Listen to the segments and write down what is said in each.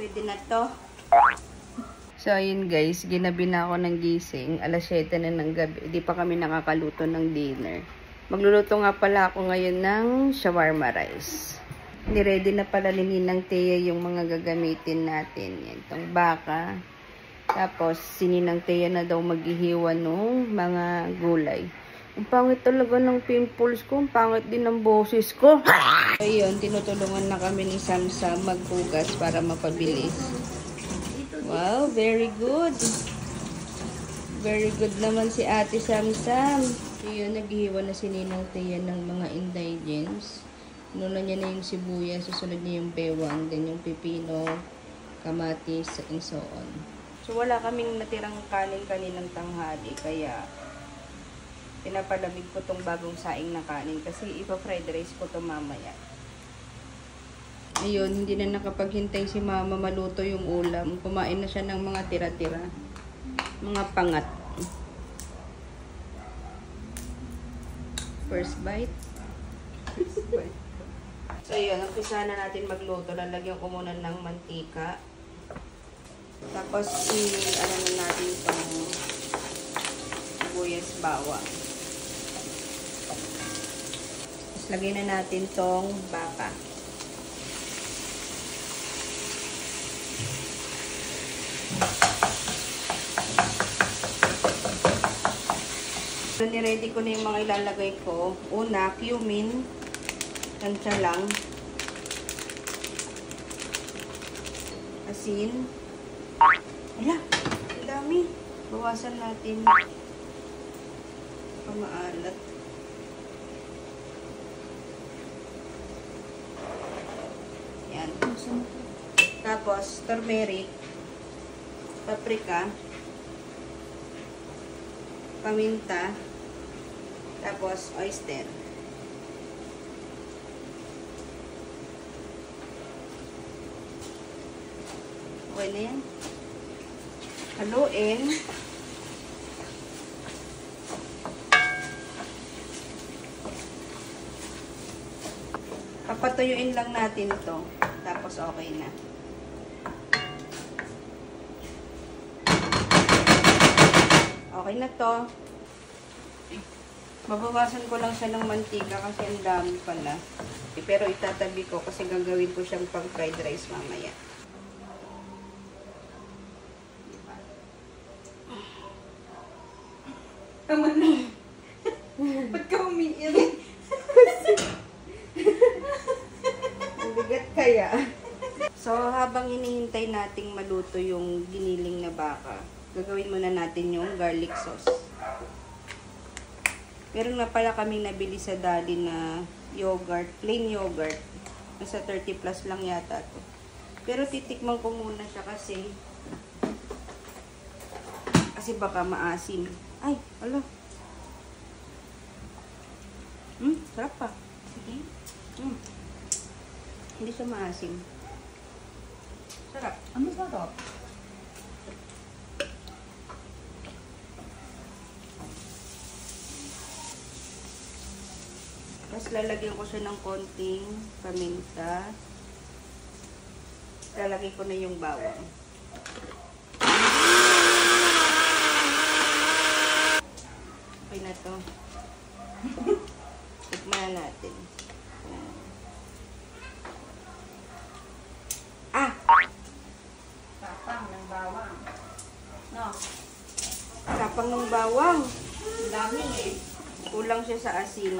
Pwede na to. So, ayun guys, ginabi na ako ng gising. Alas 7 na ng gabi. Hindi pa kami nakakaluto ng dinner. Magluluto nga pala ako ngayon ng shawarma rice. Niready na pala ni Ninang Thea yung mga gagamitin natin. Yan, itong baka. Tapos, si Ninang Thea na daw maghihiwa ng mga gulay. Ang pangit talaga ng pimples ko. Ang pangit din ng boses ko. Ayun, tinutulungan na kami ni Samsam maghugas para mapabilis. Wow, very good. Very good naman si Ate Samsam. Ayun, naghihiwa na si Ninang Thea ng mga ingredients. Nuna niya na yung sibuyas, susunod niya yung bewang, then yung pipino, kamatis, and so on. So, wala kaming natirang kanin kaninang tanghali, kaya pinapalamig ko tong bagong saing na kanin kasi ipa-fried rice ko to mamaya. Ayun, hindi na nakapaghintay si Mama maluto yung ulam. Kumain na siya ng mga tira-tira. Mga pangat. First bite. First bite. So, yun. Umpisa na natin magluto. Lalagyan ko muna ng mantika. Tapos, ano na natin itong sibuyas bawang. Tapos, lagyan na natin itong baka. So, niready ko na yung mga ilalagay ko. Una, cumin. Tansya lang. Asin. Ala, ang dami. Bawasan natin. Pamaalat. Yan. Tapos, turmeric. Paprika. Paminta. Tapos, oyster. Okay na yan. Haluin. Papatuyuin lang natin ito. Tapos, okay na. Okay na to. Mabawasan ko lang siya ng mantika kasi ang dami pala. Pero itatabi ko kasi gagawin ko siyang pang fried rice mamaya. Tama na. Ba't ka umiirit? Ang bigat kaya. So, habang hinihintay nating maluto yung giniling na baka, gagawin muna natin yung garlic sauce. Meron na pala kaming nabili sa Daddy na yogurt, plain yogurt. Nasa 30 plus lang yata to. Pero titikman ko muna siya kasi baka maasim. Ay, ala. Sarap pa. Sige. Hindi siya maasim. Sarap. Ano sarap? Tapos lalagyan ko siya ng konting paminta. Lalagyan ko na yung bawang. Okay na to. Tikman na natin. Tapang ng bawang. No? Tapang ng bawang. Ang dami eh. Kulang siya sa asin.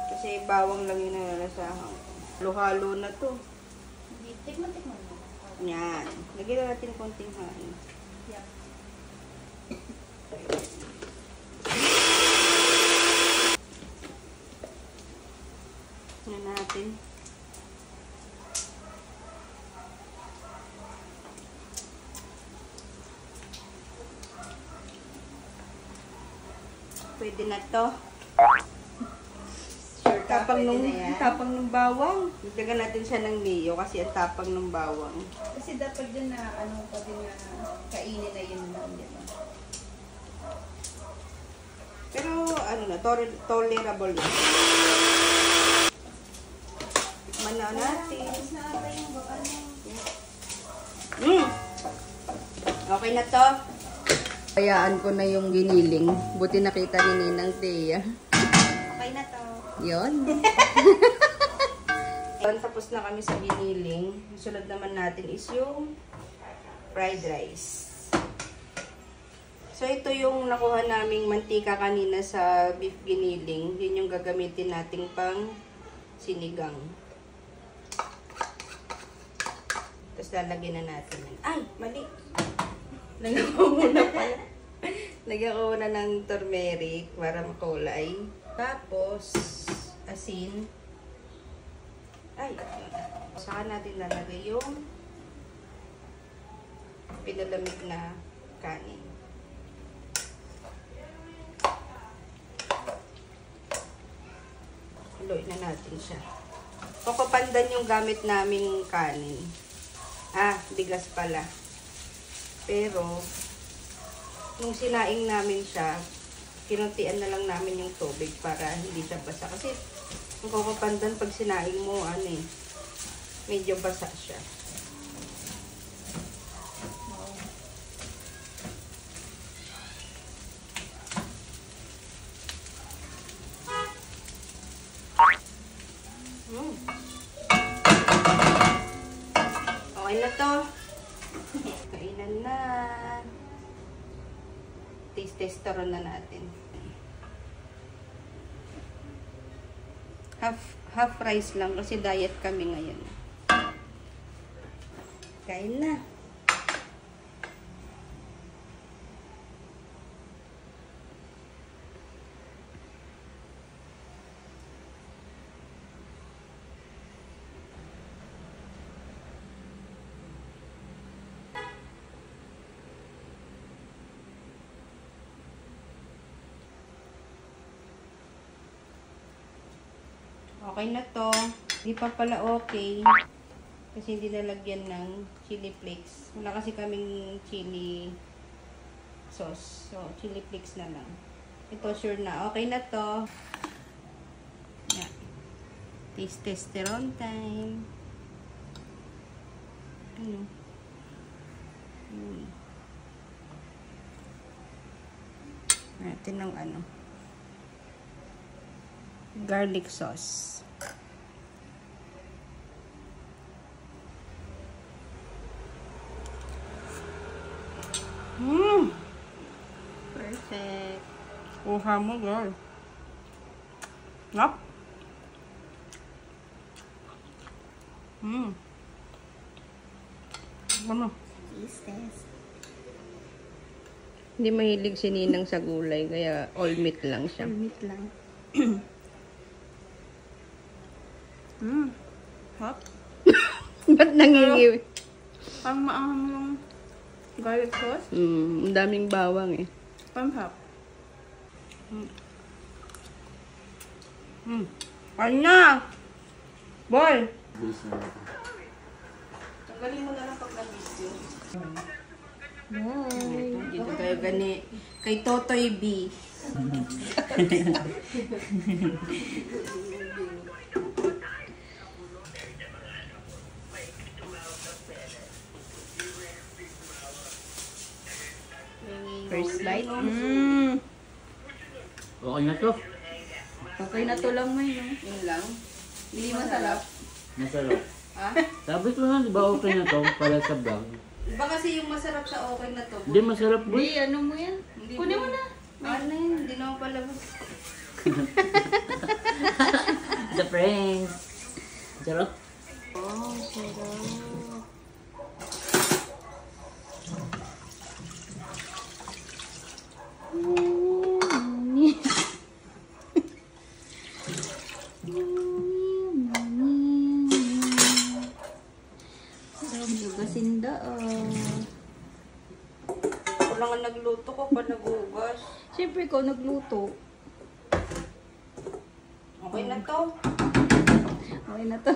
Kasi bawang lang yung nalalasahan. Halo-halo na to. Tikman mo. Yan. Lagyan na natin konting hain. Yeah. Yan natin. Pwede na to. Sure ka, Tapang ng bawang. Lagyan natin siya ng mayo kasi ang tapang ng bawang. Kasi dapat din na, pa din na kainin na yun lang, di ba? Pero, tolerable yun. Tikman na natin. Tapos na ata yung ano. Okay na to. Hayaan ko na yung giniling. Buti nakita ni Ninang Thea. Okay na to. Yun. Tapos na kami sa giniling. Sunod naman natin is yung fried rice. So, ito yung nakuha naming mantika kanina sa beef giniling. Yun yung gagamitin nating pang sinigang. Tapos lalagyan na natin. Ay, mali. Lagyan ko muna pala. Lagyan ko muna ng turmeric para makulay. Tapos, asin. Ay, saka natin lalagay yung pinalamig na kanin. Haluin na natin siya. Kokopandan yung gamit naming kanin. Bigas pala. Pero, nung sinaing namin siya, kinuntian na lang namin yung tubig para hindi siya basa. Kasi, ang kokopandan pag sinaing mo, medyo basa siya. Okay na to. Kainan na. Taste-testeron na natin. Half rice lang kasi diet kami ngayon. Kain na. Okay na to. Hindi pa pala okay. Kasi hindi nalagyan ng chili flakes. Wala kasi kaming chili sauce. So, chili flakes na lang. Ito, sure na. Okay na to. Yeah. Taste-testeron time. Ano? Natin ng garlic sauce. Perfect. Kuha mo, girl. Yup. Ano? Hindi mahilig si Ninang sa gulay, kaya all meat lang siya. All meat lang. Hot? Ba't nangingiwi? Parang maanghang yung garlic sauce. Ang daming bawang eh. Panghap. Ano na? Boy! Tanggalin mo na lang pag nag-video. Dito tayo gani. Kay Totoy B. First bite. Okay na to. Okay na to lang mo yun. Yun lang. Hindi masarap. Masarap. Ha? Sabi ko na, di ba okay na to para sa vlog? Iba kasi yung masarap sa okay na to. Hindi masarap, boy. Hindi, ano mo yan? Kunin mo na. Ano yun? Hindi naman palabas. The friends. Sarap. Oh, sarap. Gasinda, Ako lang ang nagluto ko pa nagugas. Siyempre ko nagluto. Okay na to. Okay na to.